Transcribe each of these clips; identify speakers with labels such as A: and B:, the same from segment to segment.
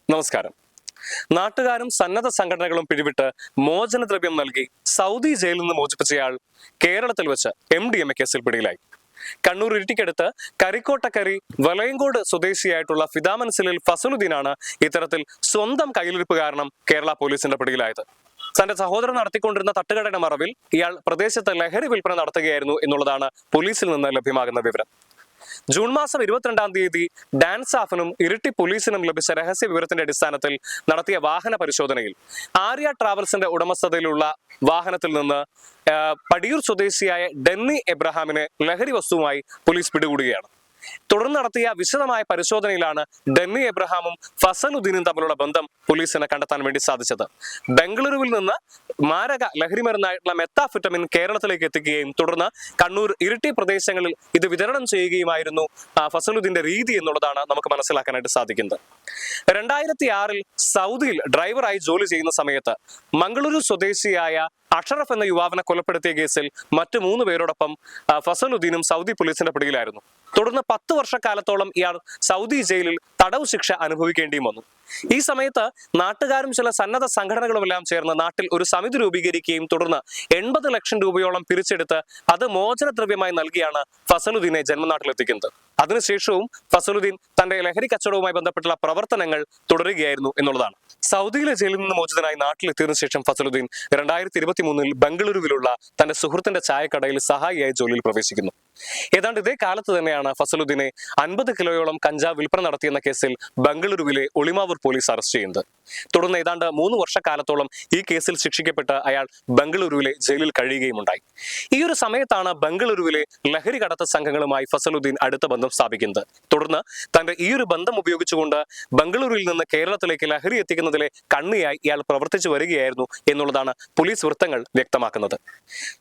A: നമസ്കാരം. നാട്ടുകാരും സന്നദ്ധ സംഘടനകളും പിടിവിട്ട് മോചനദ്രവ്യം നൽകി സൗദി ജയിലിൽ നിന്ന് മോചിപ്പിച്ചയാൾ കേരളത്തിൽ വെച്ച് MDMA കേസിൽ പിടിയിലായി. കണ്ണൂർ ഇരിട്ടിക്കടുത്ത് കരിക്കോട്ടക്കരി വലയങ്കോട് സ്വദേശിയായിട്ടുള്ള ഫിദാമൻസിലിൽ ഫസലുദ്ദീനാണ് ഇത്തരത്തിൽ സ്വന്തം കയ്യിലിരിപ്പ് കാരണം കേരള പോലീസിന്റെ പിടിയിലായത്. തന്റെ സഹോദരൻ നടത്തിക്കൊണ്ടിരുന്ന തട്ടുകടയുടെ മറവിൽ ഇയാൾ പ്രദേശത്ത് ലഹരി വിൽപ്പന നടത്തുകയായിരുന്നു എന്നുള്ളതാണ് പോലീസിൽ നിന്ന് ലഭ്യമാകുന്ന വിവരം. ജൂൺ മാസം 22-ാം തീയതി ഡാൻസാഫിനും ഇരിട്ടി പോലീസിനും ലഭിച്ച രഹസ്യ വിവരത്തിന്റെ അടിസ്ഥാനത്തിൽ നടത്തിയ വാഹന പരിശോധനയിൽ ആര്യ ട്രാവൽസിന്റെ ഉടമസ്ഥതയിലുള്ള വാഹനത്തിൽ നിന്ന് പടിയൂർ സ്വദേശിയായ ഡെന്നി എബ്രഹാമിനെ ലഹരി വസ്തുവുമായി പോലീസ് പിടികൂടുകയാണ്. തുടർന്ന് നടത്തിയ വിശദമായ പരിശോധനയിലാണ് ഡെന്നി എബ്രഹാമും ഫസലുദ്ദീനും തമ്മിലുള്ള ബന്ധം പോലീസിന് കണ്ടെത്താൻ വേണ്ടി സാധിച്ചത്. ബംഗളൂരുവിൽ നിന്ന് മാരക ലഹരിമരുന്നായിട്ടുള്ള മെത്താഫെറ്റമിൻ കേരളത്തിലേക്ക് എത്തിക്കുകയും തുടർന്ന് കണ്ണൂർ ഇരിട്ടി പ്രദേശങ്ങളിൽ ഇത് വിതരണം ചെയ്യുകയുമായിരുന്നു ഫസലുദ്ദീന്റെ രീതി എന്നുള്ളതാണ് നമുക്ക് മനസ്സിലാക്കാനായിട്ട് സാധിക്കുന്നത്. 2006-ൽ സൗദിയിൽ ഡ്രൈവറായി ജോലി ചെയ്യുന്ന സമയത്ത് മംഗളൂരു സ്വദേശിയായ അഷറഫ് എന്ന യുവാവിനെ കൊലപ്പെടുത്തിയ കേസിൽ മറ്റു 3 പേരോടൊപ്പം ഫസലുദ്ദീനും സൗദി പോലീസിന്റെ പിടിയിലായിരുന്നു. തുടർന്ന് 10 വർഷക്കാലത്തോളം ഇയാൾ സൗദി ജയിലിൽ തടവ് ശിക്ഷ അനുഭവിക്കേണ്ടിയും വന്നു. ഈ സമയത്ത് നാട്ടുകാരും ചില സന്നദ്ധ സംഘടനകളുമെല്ലാം ചേർന്ന് നാട്ടിൽ ഒരു സമിതി രൂപീകരിക്കുകയും തുടർന്ന് 80 ലക്ഷം രൂപയോളം പിരിച്ചെടുത്ത് അത് മോചനദ്രവ്യമായി നൽകിയാണ് ഫസലുദ്ദീനെ ജന്മനാട്ടിലെത്തിക്കുന്നത്. അതിനുശേഷവും ഫസലുദ്ദീൻ തന്റെ ലഹരി കച്ചവടവുമായി ബന്ധപ്പെട്ടുള്ള പ്രവർത്തനങ്ങൾ തുടരുകയായിരുന്നു എന്നുള്ളതാണ്. സൗദിയിലെ ജയിലിൽ നിന്ന് മോചിതനായി നാട്ടിലെത്തിയതിനു ശേഷം ഫസലുദ്ദീൻ 2023-ൽ ബംഗളൂരുവിലുള്ള തന്റെ സുഹൃത്തിന്റെ ചായക്കടയിൽ സഹായിയായി ജോലിയിൽ പ്രവേശിക്കുന്നു. ഏതാണ്ട് ഇതേ കാലത്ത് തന്നെയാണ് ഫസലുദ്ദീനെ 50 കിലോയോളം കഞ്ചാവ് വിൽപ്പന നടത്തിയെന്ന കേസിൽ ബംഗളൂരുവിലെ ഒളിമാവൂർ പോലീസ് അറസ്റ്റ് ചെയ്യുന്നത്. തുടർന്ന് ഏതാണ്ട് 3 വർഷക്കാലത്തോളം ഈ കേസിൽ ശിക്ഷിക്കപ്പെട്ട് അയാൾ ബംഗളൂരുവിലെ ജയിലിൽ കഴിയുകയുമുണ്ടായി. ഈ ഒരു സമയത്താണ് ബംഗളൂരുവിലെ ലഹരി കടത്ത സംഘങ്ങളുമായി ഫസലുദ്ദീൻ അടുത്ത ബന്ധം സ്ഥാപിക്കുന്നത്. തുടർന്ന് തന്റെ ഈ ഒരു ബന്ധം ഉപയോഗിച്ചുകൊണ്ട് ബംഗളൂരുവിൽ നിന്ന് കേരളത്തിലേക്ക് ലഹരി എത്തിക്കുന്നതിലെ കണ്ണിയായി ഇയാൾ പ്രവർത്തിച്ചു വരികയായിരുന്നു എന്നുള്ളതാണ് പോലീസ് വൃത്തങ്ങൾ വ്യക്തമാക്കുന്നത്.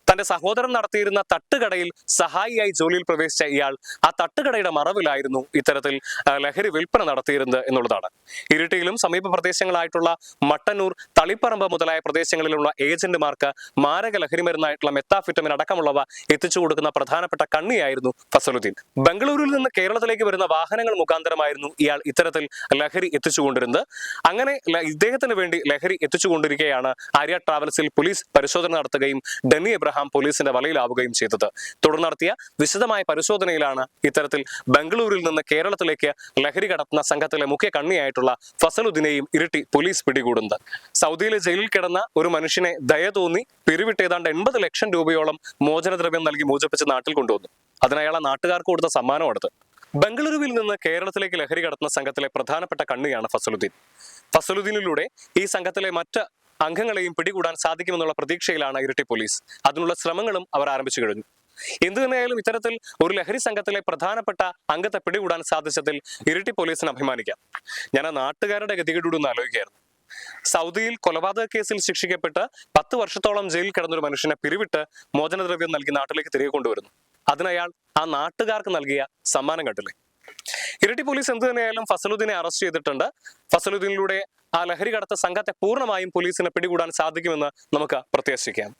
A: തന്റെ സഹോദരൻ നടത്തിയിരുന്ന തട്ടുകടയിൽ സഹായിയായി ജോലിയിൽ പ്രവേശിച്ച ഇയാൾ ആ തട്ടുകടയുടെ മറവിലായിരുന്നു ഇത്തരത്തിൽ ലഹരി വിൽപ്പന നടത്തിയിരുന്നത് എന്നുള്ളതാണ്. ഇരിട്ടിയിലും സമീപ പ്രദേശങ്ങളായിട്ടുള്ള മട്ടന്നൂർ, തളിപ്പറമ്പ് മുതലായ പ്രദേശങ്ങളിലുള്ള ഏജന്റുമാർക്ക് മാരക ലഹരിമരുന്നായിട്ടുള്ള മെത്താഫെറ്റമിൻ അടക്കമുള്ളവ എത്തിച്ചു കൊടുക്കുന്ന പ്രധാനപ്പെട്ട കണ്ണിയായിരുന്നു ഫസലുദ്ദീൻ. ബംഗളൂരുവിൽ നിന്ന് കേരളത്തിലേക്ക് വരുന്ന വാഹനങ്ങൾ മുഖാന്തരമായിരുന്നു ഇയാൾ ഇത്തരത്തിൽ ലഹരി എത്തിച്ചുകൊണ്ടിരുന്നത്. അങ്ങനെ ഇദ്ദേഹത്തിന് വേണ്ടി ലഹരി എത്തിച്ചുകൊണ്ടിരിക്കുകയാണ് ആര്യ ട്രാവൽസിൽ പോലീസ് പരിശോധന നടത്തുകയും ഡെന്നി എബ്രഹാം പോലീസിന്റെ വലയിലാവുകയും ചെയ്തത്. തുടർന്ന് നടത്തിയ വിശദമായ പരിശോധനയിലാണ് ഇത്തരത്തിൽ ബംഗളൂരിൽ നിന്ന് കേരളത്തിലേക്ക് ലഹരി കടത്തുന്ന സംഘത്തിലെ മുഖ്യ കണ്ണിയായിട്ടുള്ള ഫസലുദ്ദീനെയും ഇരിട്ടി പോലീസ് പിടികൂടുന്നത്. സൗദിയിലെ ജയിലിൽ കിടന്ന ഒരു മനുഷ്യനെ ദയ തോന്നി പിരിവിട്ട് ഏതാണ്ട് 80 ലക്ഷം രൂപയോളം മോചനദ്രവ്യം നൽകി മോചിപ്പിച്ച് നാട്ടിൽ കൊണ്ടുവന്നു. അതിനയാളെ നാട്ടുകാർക്ക് കൊടുത്ത സമ്മാനമാണത്. ബംഗളൂരുവിൽ നിന്ന് കേരളത്തിലേക്ക് ലഹരി കടത്തുന്ന സംഘത്തിലെ പ്രധാനപ്പെട്ട കണ്ണിയാണ് ഫസലുദ്ദീൻ. ഫസലുദ്ദീനിലൂടെ ഈ സംഘത്തിലെ മറ്റ് അംഗങ്ങളെയും പിടികൂടാൻ സാധിക്കുമെന്നുള്ള പ്രതീക്ഷയിലാണ് ഇരിട്ടി പോലീസ്. അതിനുള്ള ശ്രമങ്ങളും അവർ ആരംഭിച്ചു കഴിഞ്ഞു. എന്തു തന്നെയായാലും ഇത്തരത്തിൽ ഒരു ലഹരി സംഘത്തിലെ പ്രധാനപ്പെട്ട അംഗത്തെ പിടികൂടാൻ സാധിച്ചതിൽ ഇരിട്ടി പോലീസിന് അഭിമാനിക്കാം. ഞാൻ ആ നാട്ടുകാരുടെ ഗതികേടോട് ഒന്ന് ആലോചിക്കുകയായിരുന്നു. സൗദിയിൽ കൊലപാതക കേസിൽ ശിക്ഷിക്കപ്പെട്ട് 10 വർഷത്തോളം ജയിലിൽ കിടന്നൊരു മനുഷ്യനെ പിരിവിട്ട് മോചനദ്രവ്യം നൽകി നാട്ടിലേക്ക് തിരികെ കൊണ്ടുവരുന്നു. അതിനയാൾ ആ നാട്ടുകാർക്ക് നൽകിയ സമ്മാനം കണ്ടില്ലേ. ഇരിട്ടി പോലീസ് എന്തു തന്നെയായാലും ഫസലുദ്ദീനെ അറസ്റ്റ് ചെയ്തിട്ടുണ്ട്. ഫസലുദ്ദീനിലൂടെ ആ ലഹരി കടത്ത സംഘത്തെ പൂർണ്ണമായും പോലീസിനെ പിടികൂടാൻ സാധിക്കുമെന്ന് നമുക്ക് പ്രത്യാശിക്കാം.